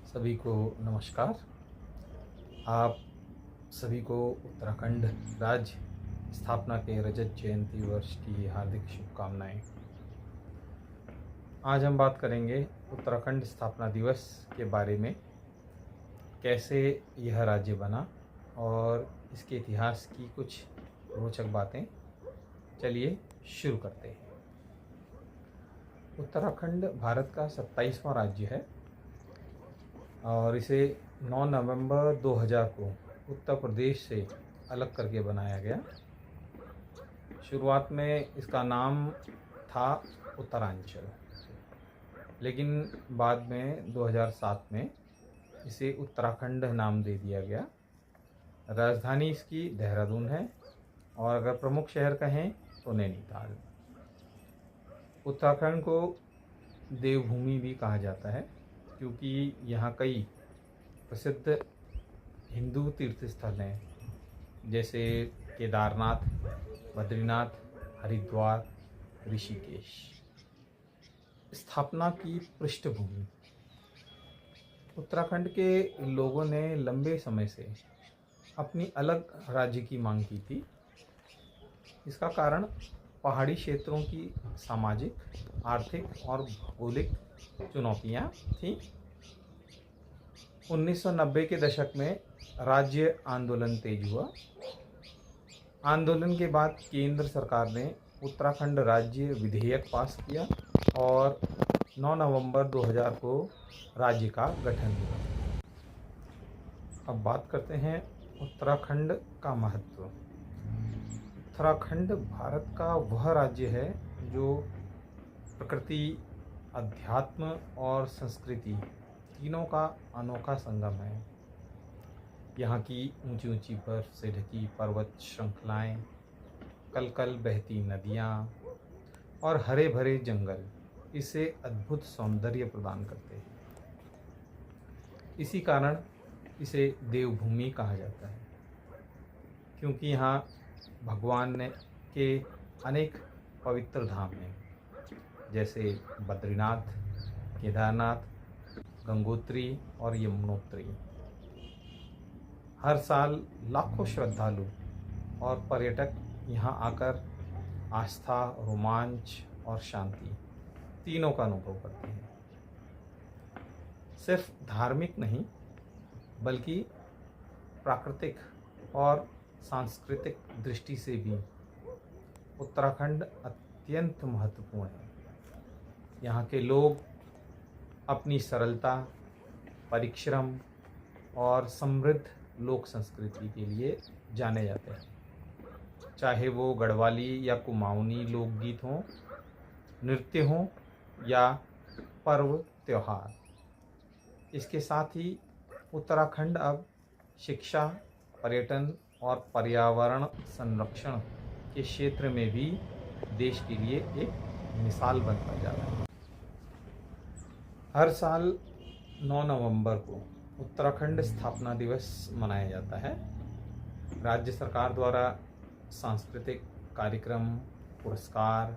सभी को नमस्कार। आप सभी को उत्तराखंड राज्य स्थापना के रजत जयंती वर्ष की हार्दिक शुभकामनाएं। आज हम बात करेंगे उत्तराखंड स्थापना दिवस के बारे में, कैसे यह राज्य बना और इसके इतिहास की कुछ रोचक बातें। चलिए शुरू करते हैं। उत्तराखंड भारत का 27वां राज्य है और इसे 9 नवंबर 2000 को उत्तर प्रदेश से अलग करके बनाया गया। शुरुआत में इसका नाम था उत्तरांचल, लेकिन बाद में 2007 में इसे उत्तराखंड नाम दे दिया गया। राजधानी इसकी देहरादून है और अगर प्रमुख शहर कहें तो नैनीताल। उत्तराखंड को देवभूमि भी कहा जाता है क्योंकि यहाँ कई प्रसिद्ध हिंदू तीर्थ स्थल हैं, जैसे केदारनाथ, बद्रीनाथ, हरिद्वार, ऋषिकेश। स्थापना की पृष्ठभूमि। उत्तराखंड के लोगों ने लंबे समय से अपनी अलग राज्य की मांग की थी। इसका कारण पहाड़ी क्षेत्रों की सामाजिक, आर्थिक और भौगोलिक चुनौतियां थीं। 1990 के दशक में राज्य आंदोलन तेज हुआ। आंदोलन के बाद केंद्र सरकार ने उत्तराखंड राज्य विधेयक पास किया और 9 नवंबर 2000 को राज्य का गठन हुआ। अब बात करते हैं उत्तराखंड का महत्व। उत्तराखंड भारत का वह राज्य है जो प्रकृति, अध्यात्म और संस्कृति तीनों का अनोखा संगम है। यहाँ की ऊंची ऊंची बर्फ से ढकी पर्वत श्रृंखलाएं, कल कल बहती नदियाँ और हरे भरे जंगल इसे अद्भुत सौंदर्य प्रदान करते हैं। इसी कारण इसे देवभूमि कहा जाता है, क्योंकि यहाँ भगवान के अनेक पवित्र धाम हैं, जैसे बद्रीनाथ, केदारनाथ, गंगोत्री और यमुनोत्री। हर साल लाखों श्रद्धालु और पर्यटक यहाँ आकर आस्था, रोमांच और शांति तीनों का अनुभव करते हैं। सिर्फ धार्मिक नहीं, बल्कि प्राकृतिक और सांस्कृतिक दृष्टि से भी उत्तराखंड अत्यंत महत्वपूर्ण है। यहाँ के लोग अपनी सरलता, परिश्रम और समृद्ध लोक संस्कृति के लिए जाने जाते हैं। चाहे वो गढ़वाली या कुमाऊनी लोकगीत हों, नृत्य हों या पर्व त्योहार। इसके साथ ही उत्तराखंड अब शिक्षा, पर्यटन और पर्यावरण संरक्षण के क्षेत्र में भी देश के लिए एक मिसाल बनता जा रहा है। हर साल 9 नवंबर को उत्तराखंड स्थापना दिवस मनाया जाता है। राज्य सरकार द्वारा सांस्कृतिक कार्यक्रम, पुरस्कार,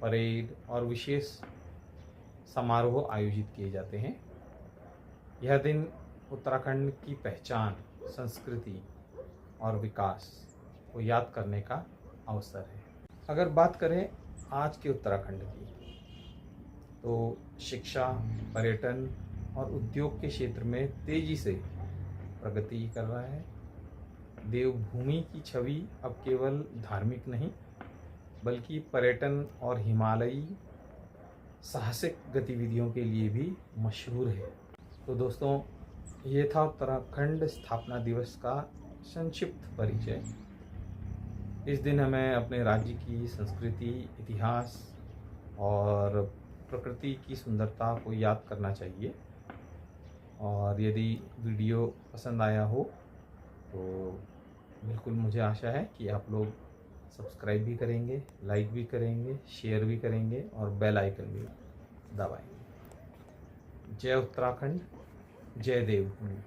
परेड और विशेष समारोह आयोजित किए जाते हैं। यह दिन उत्तराखंड की पहचान, संस्कृति और विकास को याद करने का अवसर है। अगर बात करें आज के उत्तराखंड की, तो शिक्षा, पर्यटन और उद्योग के क्षेत्र में तेजी से प्रगति कर रहा है। देवभूमि की छवि अब केवल धार्मिक नहीं, बल्कि पर्यटन और हिमालयी साहसिक गतिविधियों के लिए भी मशहूर है। तो दोस्तों, ये था उत्तराखंड स्थापना दिवस का संक्षिप्त परिचय। इस दिन हमें अपने राज्य की संस्कृति, इतिहास और प्रकृति की सुंदरता को याद करना चाहिए। और यदि वीडियो पसंद आया हो तो बिल्कुल मुझे आशा है कि आप लोग सब्सक्राइब भी करेंगे, लाइक भी करेंगे, शेयर भी करेंगे और बेल आइकन भी दबाएंगे। जय उत्तराखंड, जय देवभूमि।